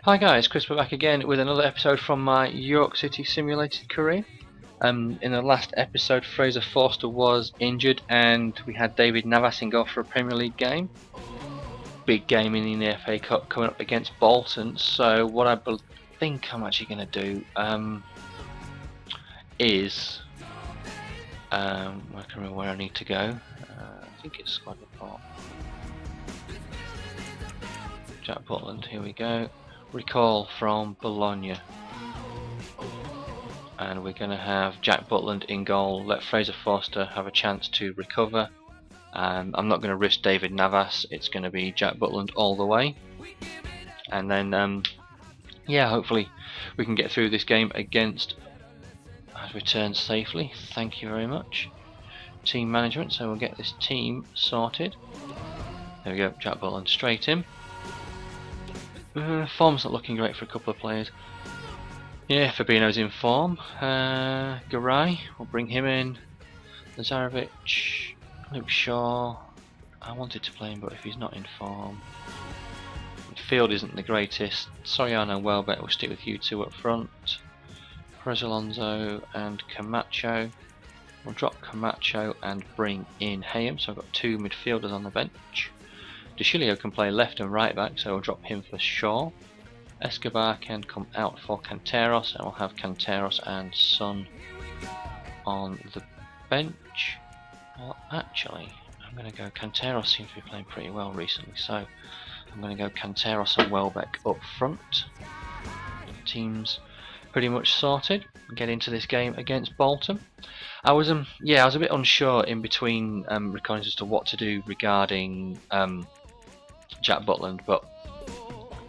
Hi guys, Chris back again with another episode from my York City simulated career. In the last episode, Fraser Forster was injured and we had David Navas in goal for a Premier League game. Big game in the FA Cup coming up against Bolton. So what I think I'm actually going to do is I can remember where I need to go. I think it's squad report. Jack Butland, here we go. Recall from Bologna. And we're going to have Jack Butland in goal, let Fraser Forster have a chance to recover. I'm not going to risk David Navas, it's going to be Jack Butland all the way. And then, yeah, hopefully we can get through this game against return safely. Thank you very much. Team management, so we'll get this team sorted. There we go, Jack Butland straight in. Form's not looking great for a couple of players. Yeah, Fabinho's in form. Garay, we'll bring him in. Lazarevic, Luke Shaw. I wanted to play him, but if he's not in form. Midfield isn't the greatest. Soriano and Welbeck will stick with you two up front. Perez Alonso and Camacho. We'll drop Camacho and bring in Hayham, so I've got two midfielders on the bench. De Chilio can play left and right back, so we'll drop him for Shaw. Escobar can come out for Canteros, and we'll have Canteros and Son on the bench. Well, actually, I'm going to go. Canteros seems to be playing pretty well recently, so I'm going to go Canteros and Welbeck up front. Team's pretty much sorted. Get into this game against Bolton. I was a bit unsure in between recordings as to what to do regarding Jack Butland, but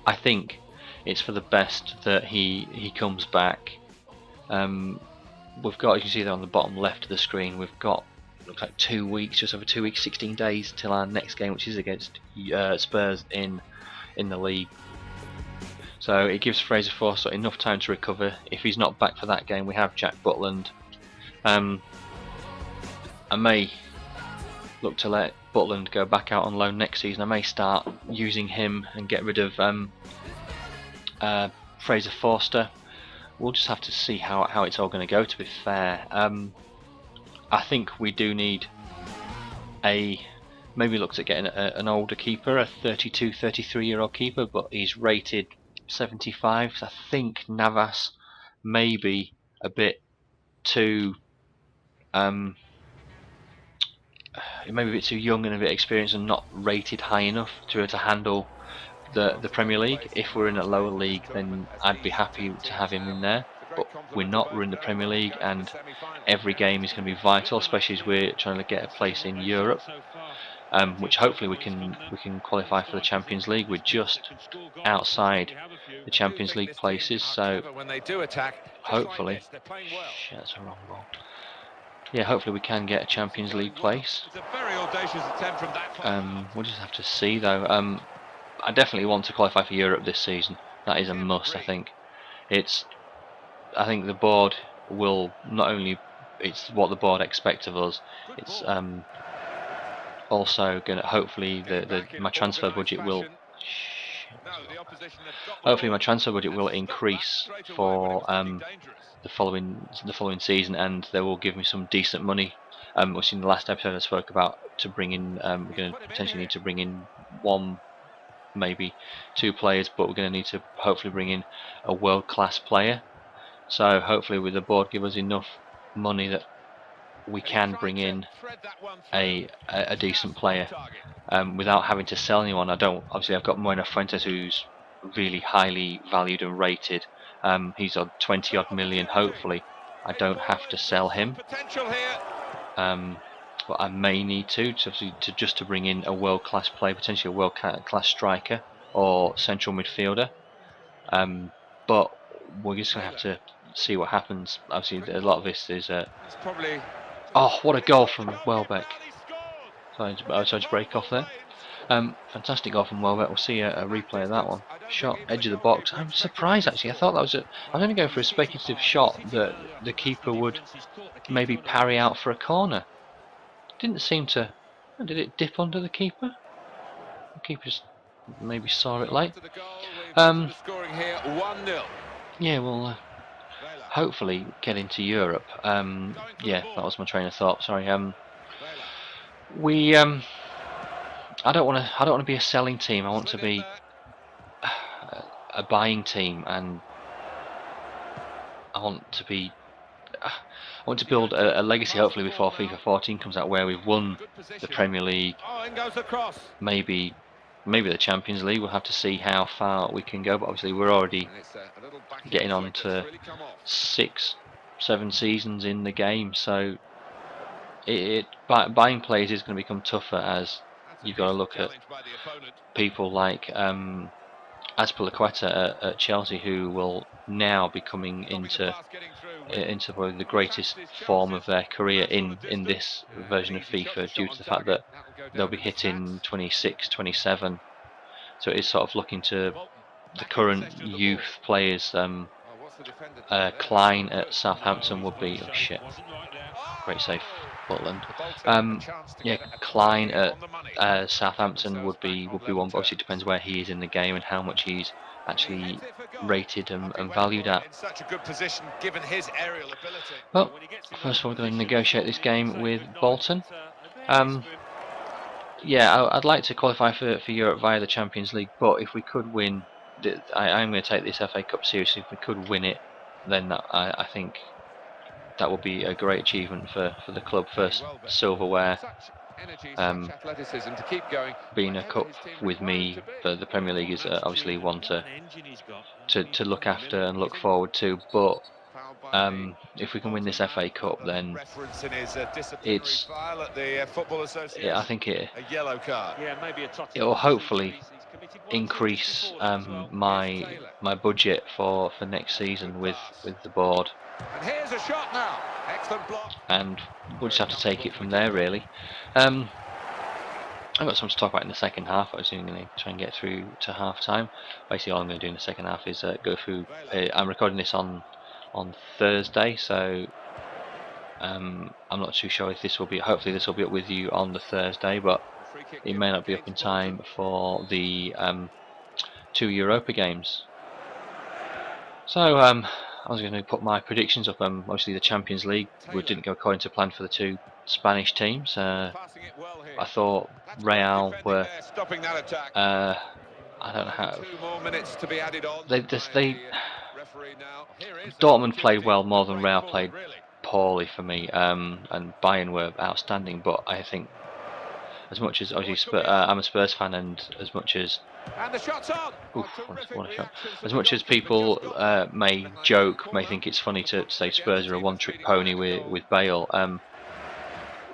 I think it's for the best that he comes back. We've got, you can see there on the bottom left of the screen, we've got, looks like 2 weeks, just over 2 weeks, 16 days till our next game, which is against Spurs in the league. So it gives Fraser Forster enough time to recover. If he's not back for that game, we have Jack Butland. I may look to let Butland go back out on loan next season. I may start using him and get rid of Fraser Forster. We'll just have to see how it's all going to go, to be fair. I think we do need maybe looked at getting an older keeper, a 32, 33-year-old keeper, but he's rated 75, so I think Navas may be a bit too maybe a bit too young and a bit experienced and not rated high enough to be able to handle the Premier League. If we're in a lower league, then I'd be happy to have him in there, but we're not. We're in the Premier League and every game is going to be vital, especially as we're trying to get a place in Europe, which hopefully we can qualify for the Champions League. We're just outside the Champions League places, so hopefully, shit, that's a wrong ball. Yeah, hopefully we can get a Champions League place. We'll just have to see though. I definitely want to qualify for Europe this season. That is a must. I think the board will not only, it's what the board expects of us. It's also going to, hopefully my transfer budget will. Hopefully my transfer budget will increase for the following season, and they will give me some decent money. Which in the last episode I spoke about, to bring in, we're going to potentially need to bring in one, maybe two players, but we're going to need to hopefully bring in a world-class player. So hopefully with the board give us enough money that we can bring in a decent player without having to sell anyone. Obviously I've got Moina Fuentes, who's really highly valued and rated. He's on 20 odd million. Hopefully I don't have to sell him, but I may need to just to bring in a world-class player, potentially a world-class striker or central midfielder. But we're just going to have to see what happens. Obviously a lot of this is oh, what a goal from Welbeck. Sorry to break off there. Fantastic goal from Welbeck. We'll see a replay of that one. Shot edge of the box. I'm surprised actually. I thought that was I was only going for a speculative shot that the keeper would maybe parry out for a corner. Didn't seem to. Did it dip under the keeper? The keeper just maybe saw it late. Yeah, we'll hopefully get into Europe. Yeah, that was my train of thought. Sorry. We I don't want to be a selling team. I want to be a buying team, and I want to be. I want to build a legacy, hopefully before FIFA 14 comes out, where we've won the Premier League, maybe the Champions League. We'll have to see how far we can go, but obviously we're already getting on to 6-7 seasons in the game, so buying players is going to become tougher, as you've got to look at people like Azpilicueta at Chelsea, who will now be coming into probably the greatest form of their career in this version of FIFA, due to the fact that they'll be hitting 26, 27. So it is sort of looking to the current youth players. Klein at Southampton would be, oh shit, great save, Butland. Yeah, Klein at Southampton would be one, but obviously it depends where he is in the game and how much he's actually rated and valued at. Well, first of all, we're going to negotiate this game with Bolton. Yeah, I'd like to qualify for Europe via the Champions League, but if we could win, I'm going to take this FA Cup seriously. If we could win it, then I think that would be a great achievement for the club. First silverware, being a cup with me for the Premier League is obviously one to look after and look forward to, but if we can win this FA Cup, then I think it will hopefully increase my budget for next season with the board. And here's a shot now. Excellent block. And we'll just have to take it from there, really. I've got something to talk about in the second half. I was going to try and get through to half time. Basically, all I'm going to do in the second half is go through. I'm recording this on Thursday, so I'm not too sure if this will be. Hopefully, this will be up with you on the Thursday, but it may not be up in time for the 2 Europa games. So I was going to put my predictions up. Obviously the Champions League didn't go according to plan for the 2 Spanish teams. I thought Real were. I don't know how. Dortmund played well more than Real played poorly for me, and Bayern were outstanding. But I think, as much as obviously I'm a Spurs fan, and as much as what a shot. As much as people may think it's funny to say Spurs are a one-trick pony with Bale,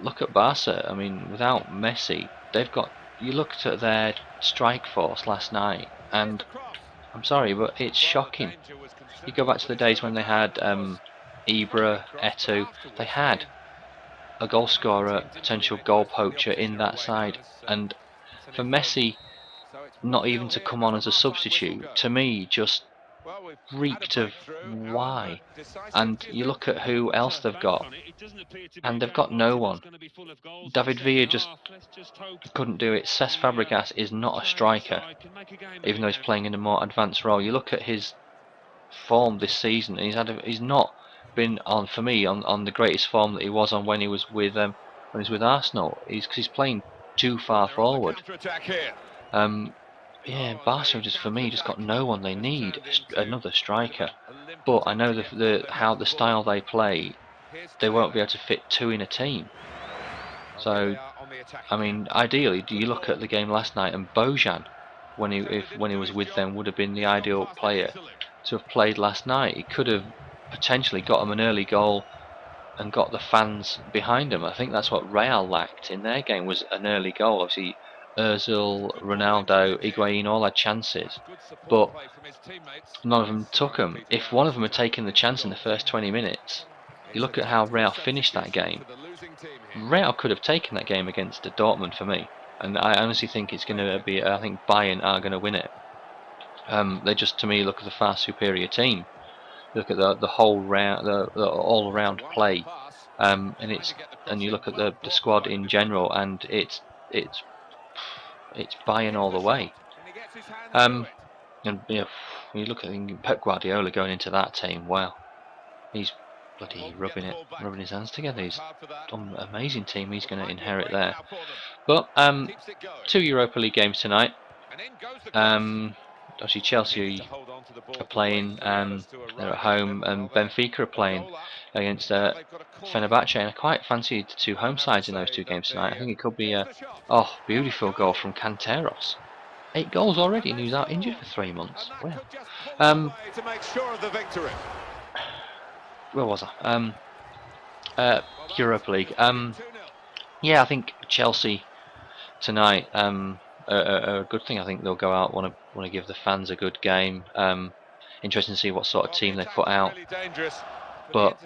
look at Barca. I mean, without Messi, they've got. You looked at their strike force last night, and I'm sorry, but it's shocking. You go back to the days when they had Ibra, Eto'o. They had a goal scorer, potential goal poacher in that side, and for Messi not even to come on as a substitute, to me, just reeked of why. And you look at who else they've got, and they've got no one. David Villa just couldn't do it. Cesc Fabregas is not a striker, even though he's playing in a more advanced role. You look at his form this season, and he's not been on, for me, on the greatest form that he was on when he was with Arsenal. He's playing too far forward. Yeah, Barca just, for me, just got no one. They need another striker, but I know how the style they play, they won't be able to fit 2 in a team. So, I mean, ideally, do you look at the game last night, and Bojan, when he was with them, would have been the ideal player to have played last night. He could have potentially got them an early goal and got the fans behind him. I think that's what Real lacked in their game, was an early goal. Obviously, Ozil, Ronaldo, Higuain all had chances, but none of them took them. If one of them had taken the chance in the first 20 minutes, you look at how Real finished that game. Real could have taken that game against Dortmund for me, and I honestly think it's going to be. I think Bayern are going to win it. They just, to me, look at the far superior team. Look at the whole round, the all-around play, and you look at the squad in general, and it's Bayern all the way. And you look at Pep Guardiola going into that team. Wow, he's bloody rubbing his hands together. He's done an amazing team he's going to inherit there. But 2 Europa League games tonight. Obviously Chelsea are playing, they're at home, and Benfica are playing against Fenerbahce, and I quite fancy the 2 home sides in those 2 games tonight. I think it could be a beautiful goal from Canteros. 8 goals already, and he was out injured for 3 months. Wow. Where was I? Europa League. Yeah, I think Chelsea tonight a good thing. I think they'll go out, want to give the fans a good game. Interesting to see what sort of team they put out. But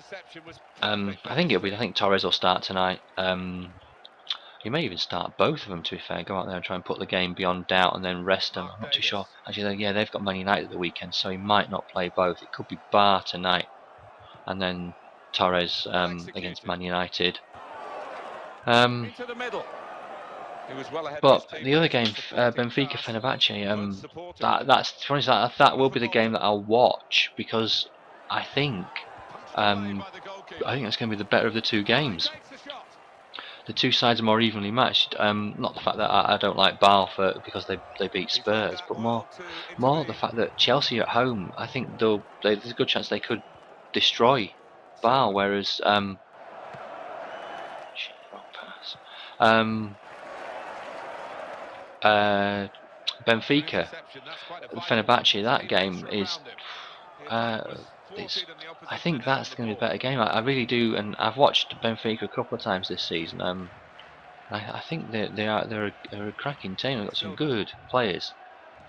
I think Torres will start tonight. He may even start both of them, to be fair. Go out there and try and put the game beyond doubt and then rest them. I'm not too sure. Actually, yeah, they've got Man United at the weekend, so he might not play both. It could be Bar tonight and then Torres against Man United. But the other game, Benfica Fenerbahce, that will be the game that I'll watch, because I think that's going to be the better of the 2 games. The 2 sides are more evenly matched. Not the fact that I don't like Bale because they beat Spurs, but more the fact that Chelsea at home, I think there's a good chance they could destroy Bale, whereas wrong pass. Benfica, Fenerbahce, that game is I think that's going to be a better game. I really do, and I've watched Benfica a couple of times this season. I think they're a cracking team. They've got some good players,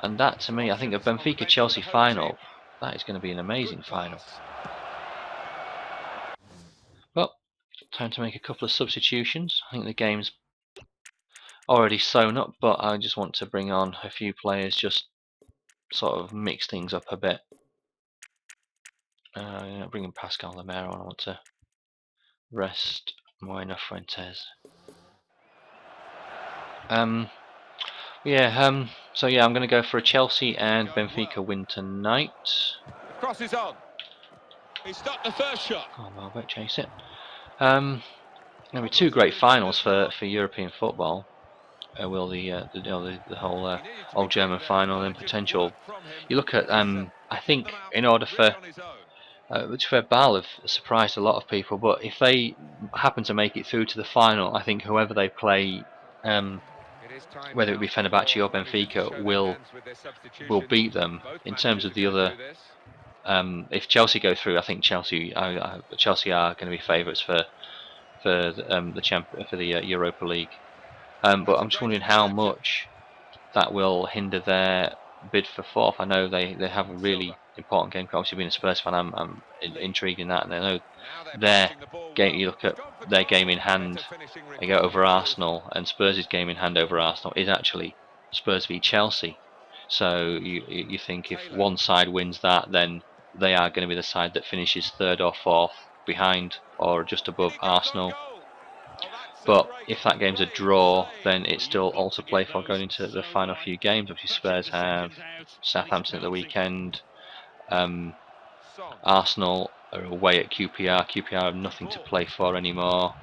and that, to me, I think a Benfica Chelsea final, that is going to be an amazing final. Well, time to make a couple of substitutions. I think the game's already sewn up, but I just want to bring on a few players, just sort of mix things up a bit. Bringing Pascal Lemare on, I want to rest Moina Fuentes. So yeah, I'm going to go for a Chelsea and Benfica win tonight. Crosses on. He stopped the first shot. Oh well, won't chase it. Going to be 2 great finals for European football. Will the whole old German final and potential. You look at I think in order for which for Bale have surprised a lot of people, but if they happen to make it through to the final, I think whoever they play, whether it be Fenerbahce or Benfica, will beat them. In terms of the other, if Chelsea go through, I think Chelsea are going to be favourites for the Europa League. But I'm just wondering how much that will hinder their bid for 4th. I know they have a really important game. Obviously, being a Spurs fan, I'm intrigued in that, and I know their game. You look at their game in hand, they go over Arsenal, and Spurs' game in hand over Arsenal is actually Spurs v Chelsea. So you think if one side wins that, then they are going to be the side that finishes 3rd or 4th behind or just above Arsenal. But if that game's a draw, then it's still all to play for going into the final few games. Obviously, Spurs have Southampton at the weekend. Arsenal are away at QPR. QPR have nothing to play for anymore.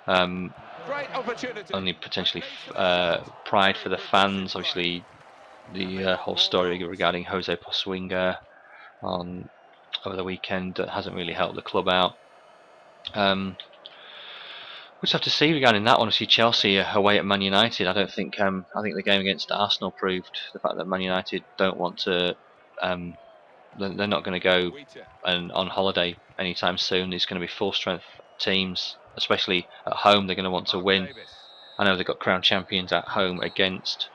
Only potentially pride for the fans. Obviously, the whole story regarding Jose Poswinga over the weekend hasn't really helped the club out. We'll just have to see regarding that one. Obviously, Chelsea away at Man United. I don't think. I think the game against Arsenal proved the fact that Man United don't want to. They're not going to go on holiday anytime soon. It's going to be full strength teams, especially at home. They're going to want to win. I know they've got crown champions at home against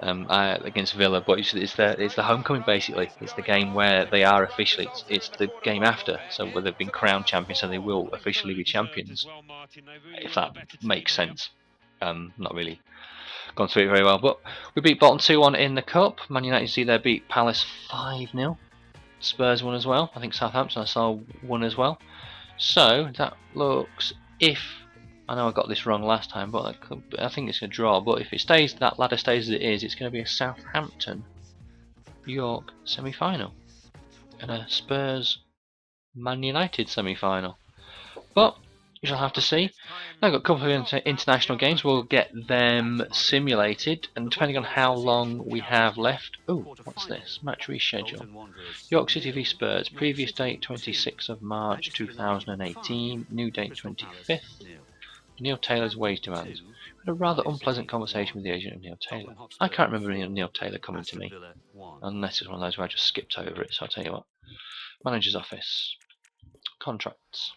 Villa, but it's the homecoming basically. It's the game where they are officially. It's the game after, so where they've been crowned champions, so they will officially be champions. If that makes sense. Not really gone through it very well, but we beat Bolton 2-1 in the cup. Man United, see there, beat Palace 5-0. Spurs won as well. I think Southampton I saw won as well. So that looks, if I know I got this wrong last time, but I think it's a draw. But if it stays, that ladder stays as it is, it's going to be a Southampton York semi-final and a Spurs Man United semi-final. But we shall have to see. Now I've got a couple of international games. We'll get them simulated, and depending on how long we have left. Oh, what's this? Match reschedule. York City v Spurs. Previous date 26th of March 2018. New date 25th. Neil Taylor's wage demands. We had a rather unpleasant conversation with the agent of Neil Taylor. I can't remember Neil Taylor coming to me, unless it's one of those where I just skipped over it. So I'll tell you what. Manager's office. Contracts.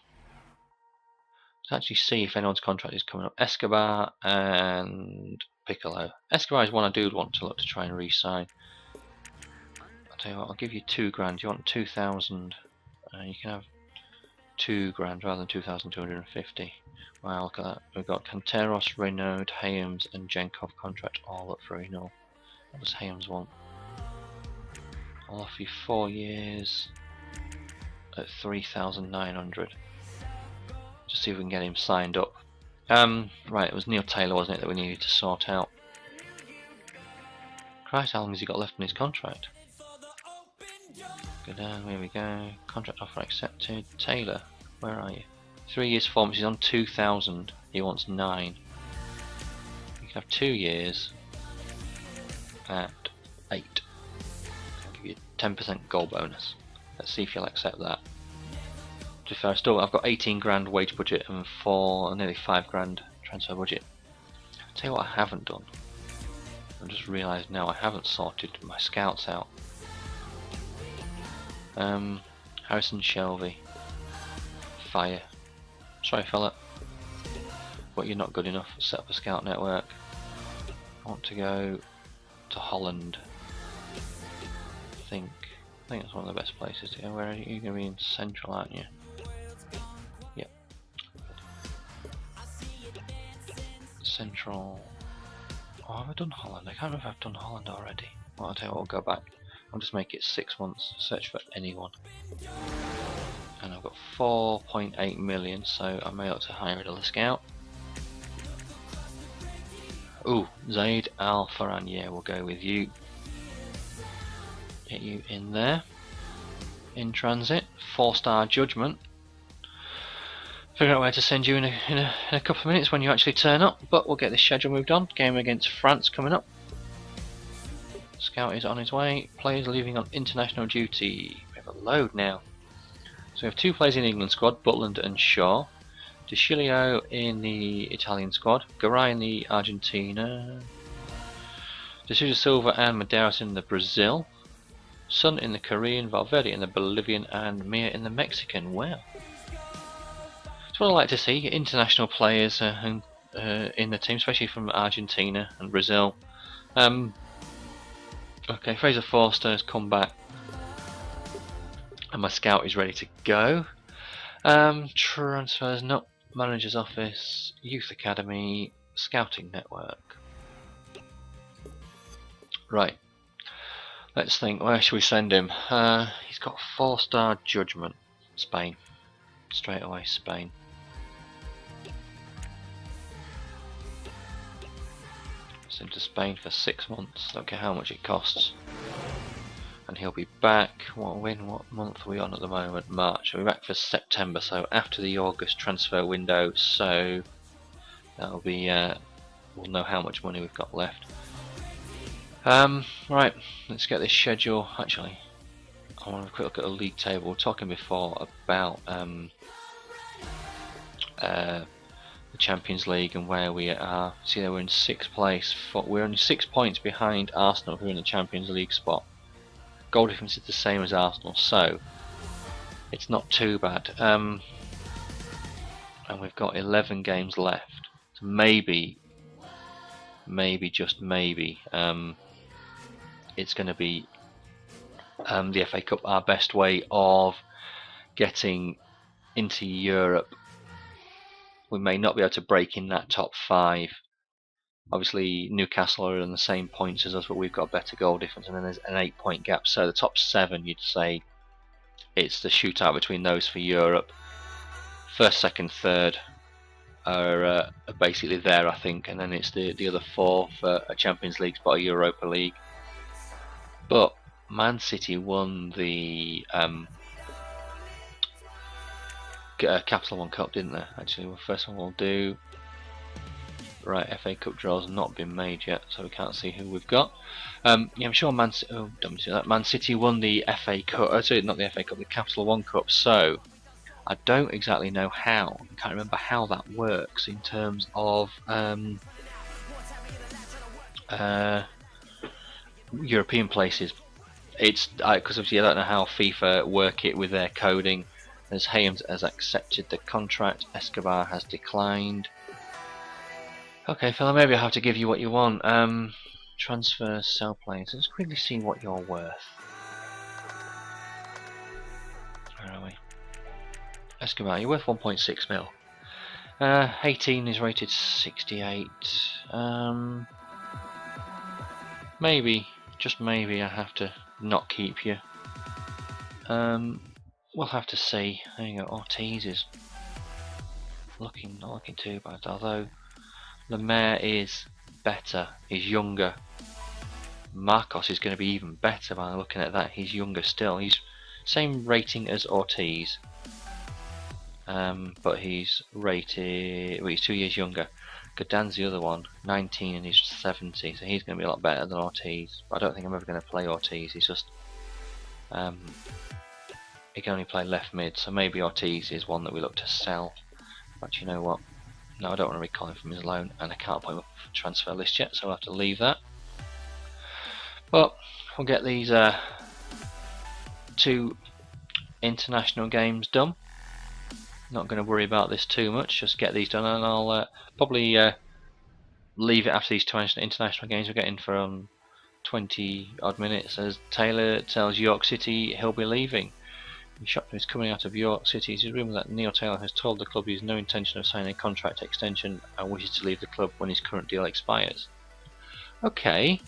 Let's actually see if anyone's contract is coming up. Escobar and Piccolo. Escobar is one I do want to look to try and re-sign. I'll tell you what, I'll give you £2,000. You want 2,000? You can have £2,000 rather than 2,250. Wow, look at that. We've got Canteros, Renaud, Hayams, and Jenkov contract all up for renewal. What does Hayams want? I'll offer you 4 years at 3,900. Just see if we can get him signed up. Right, it was Neil Taylor, wasn't it, that we needed to sort out. Christ, how long has he got left in his contract? Go down, here we go. Contract offer accepted. Taylor, where are you? 3 years performance, he's on 2,000. He wants 9. You can have 2 years at 8. I'll give you a 10% goal bonus. Let's see if you'll accept that. To be fair, I've got 18,000 wage budget and nearly 5,000 transfer budget. I'll tell you what I haven't done. I've just realised now I haven't sorted my scouts out. Harrison Shelby. Fire. Sorry fella, but you're not good enough. Set up a scout network. I want to go to Holland. I think that's one of the best places to go. Where are you? You're going to be in Central, aren't you? Yep. Central. Oh, have I done Holland? I can't remember if I've done Holland already. Well, I'll tell you what, I'll go back. I'll just make it 6 months. Search for anyone. And I've got 4.8 million, so I may have to hire a scout. Ooh, Zaid Al Farhan, yeah, we'll go with you. Get you in there. In transit, 4-star judgment. Figure out where to send you in a couple of minutes when you actually turn up, but we'll get this schedule moved on. Game against France coming up. Scout is on his way. Players leaving on international duty. We have a load now. So we have 2 players in the England squad, Butland and Shaw. De Chilio in the Italian squad, Garay in the Argentina, De Sousa Silva and Medeiros in the Brazil, Sun in the Korean, Valverde in the Bolivian, and Mir in the Mexican. Well, that's what I like to see, international players in the team, especially from Argentina and Brazil. Okay, Fraser Forster has come back. And my scout is ready to go. Transfers, not manager's office, youth academy, scouting network. Right. Let's think. Where should we send him? He's got 4-star judgment. Spain. Straight away, Spain. Send him to Spain for 6 months. Don't care how much it costs. And he'll be back. What month are we on at the moment? March. We'll be back for September, so after the August transfer window. So that'll be. We'll know how much money we've got left. Right. Let's get this schedule. Actually, I want to have a quick look at the league table. We were talking before about the Champions League and where we are. See, we're in 6th place. We're only 6 points behind Arsenal, who are in the Champions League spot. Goal difference is the same as Arsenal, so it's not too bad. And we've got 11 games left. So maybe just maybe, it's going to be the FA Cup our best way of getting into Europe. We may not be able to break in that top 5. Obviously, Newcastle are on the same points as us, but we've got a better goal difference, and then there's an 8-point gap. So the top 7, you'd say, it's the shootout between those for Europe. First, second, third are basically there, I think, and then it's the other 4 for a Champions League spot, a Europa League. But Man City won the Capital One Cup, didn't they? Actually, well, first one we'll do. Right, FA Cup draws not been made yet, so we can't see who we've got. Yeah, I'm sure Man City won the FA Cup. Sorry, not the FA Cup, the Capital One Cup. So I don't exactly know how. I can't remember how that works in terms of European places. It's because obviously I don't know how FIFA work it with their coding. As Hayes has accepted the contract, Escobar has declined. Okay, fella, maybe I have to give you what you want. Transfer, sell players. Let's quickly see what you're worth. Where are we? Escobar, you're worth 1.6 mil. 18 is rated 68. Maybe, just maybe, I have to not keep you. We'll have to see. There you go. Ortiz is not looking too bad, although Lemaire is better, he's younger. Marcos is going to be even better by looking at that. He's younger still. He's same rating as Ortiz, but he's rated. Well, he's 2 years younger. Godin's the other one, 19 and he's 70, so he's going to be a lot better than Ortiz. But I don't think I'm ever going to play Ortiz. He's just he can only play left mid, so maybe Ortiz is one that we look to sell. But you know what? No, I don't want to recall him from his loan, and I can't put him up for transfer list yet, so I'll have to leave that. But we'll get these 2 international games done. Not going to worry about this too much, just get these done, and I'll probably leave it after these 2 international games we're getting for 20 odd minutes, as Taylor tells York City he'll be leaving. Shopton is coming out of York City. It is rumoured that Neil Taylor has told the club he has no intention of signing a contract extension and wishes to leave the club when his current deal expires. Okay,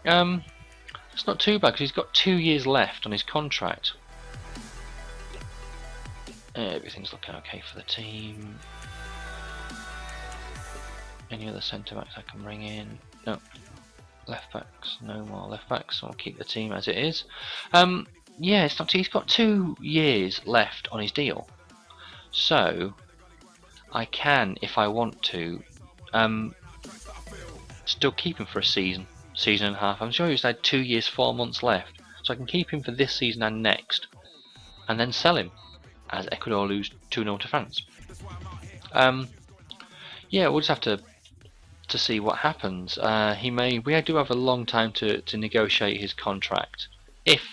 it's not too bad because he's got 2 years left on his contract. Everything's looking okay for the team. Any other centre backs I can bring in? No. Left backs, no more left backs, so I'll keep the team as it is. Yeah, it's not. He's got 2 years left on his deal, so I can, if I want to, still keep him for a season and a half. I'm sure he's had 2 years, 4 months left, so I can keep him for this season and next, and then sell him as Ecuador lose 2-0 to France. Yeah, we'll just have to see what happens. We do have a long time to negotiate his contract, if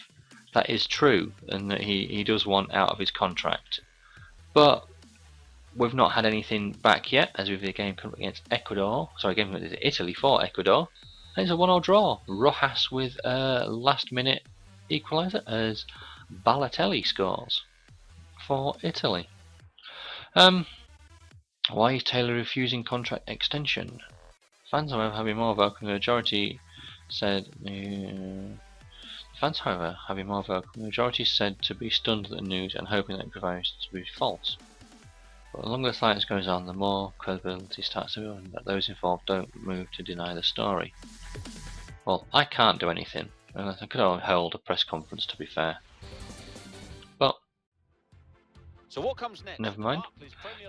that is true and that he does want out of his contract. But we've not had anything back yet, as with the game against Italy for Ecuador, and it's a 1-1 draw. Rojas with a last minute equaliser as Balotelli scores for Italy. Why is Taylor refusing contract extension? Fans, however, have been more vocal. The majority said to be stunned at the news and hoping that it proves to be false. But the longer the silence goes on, the more credibility starts to build, and that those involved don't move to deny the story. Well, I can't do anything. I could hold a press conference, to be fair. But so what comes next? Never mind.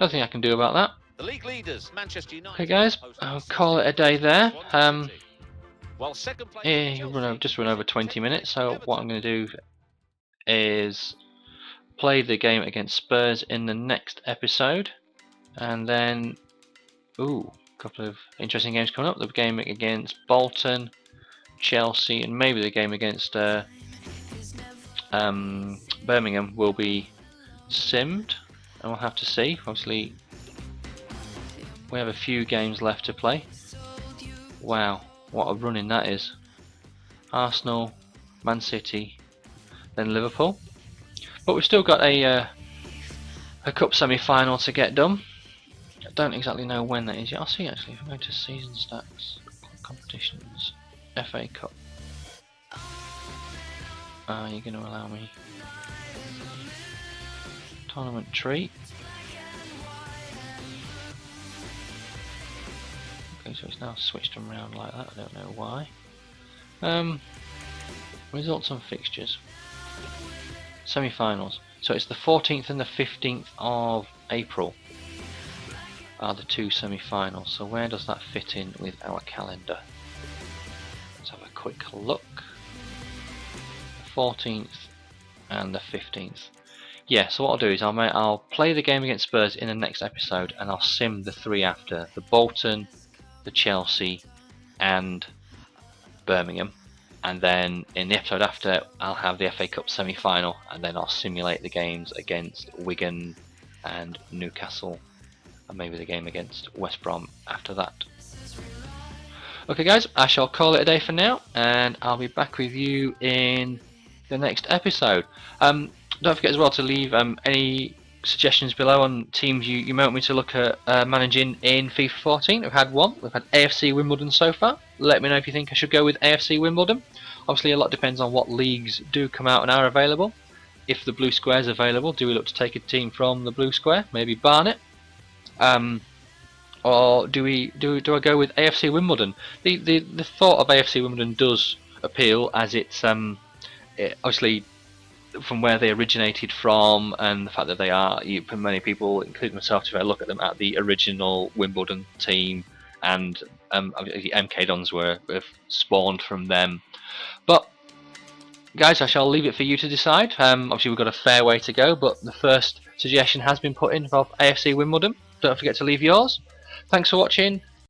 Nothing I can do about that. The league leaders, Manchester United. Okay, guys, I'll call it a day there. While second place Just run over 20 minutes, so what I'm going to do is play the game against Spurs in the next episode, and then a couple of interesting games coming up. The game against Bolton, Chelsea, and maybe the game against Birmingham will be simmed, and we'll have to see. Obviously, we have a few games left to play. Wow, what a running that is. Arsenal, Man City, then Liverpool. But we've still got a cup semi-final to get done. I don't exactly know when that is yet. I'll see actually. If I go to season stats, competitions, FA Cup. Are you going to allow me? Tournament treat. Okay, so it's now switched them around like that. I don't know why. Results and fixtures. Semi-finals. So it's the 14th and the 15th of April are the two semi-finals. So where does that fit in with our calendar? Let's have a quick look. The 14th and the 15th. Yeah, so what I'll do is I'll play the game against Spurs in the next episode, and I'll sim the three after: the Bolton, the Chelsea, and Birmingham. And then in the episode after, I'll have the FA Cup semi-final, and then I'll simulate the games against Wigan and Newcastle, and maybe the game against West Brom after that. Okay guys, I shall call it a day for now, and I'll be back with you in the next episode. Don't forget as well to leave any suggestions below on teams you might want me to look at managing in FIFA 14. We've had one. We've had AFC Wimbledon so far. Let me know if you think I should go with AFC Wimbledon. Obviously a lot depends on what leagues do come out and are available. If the blue square is available, do we look to take a team from the blue square? Maybe Barnet. Or do I go with AFC Wimbledon? The thought of AFC Wimbledon does appeal, as it's obviously from where they originated from, and the fact that they are, for many people, including myself, if I look at them, at the original Wimbledon team, and MK Dons have spawned from them. But guys, I shall leave it for you to decide. Obviously we've got a fair way to go, but the first suggestion has been put in of AFC Wimbledon. Don't forget to leave yours. Thanks for watching,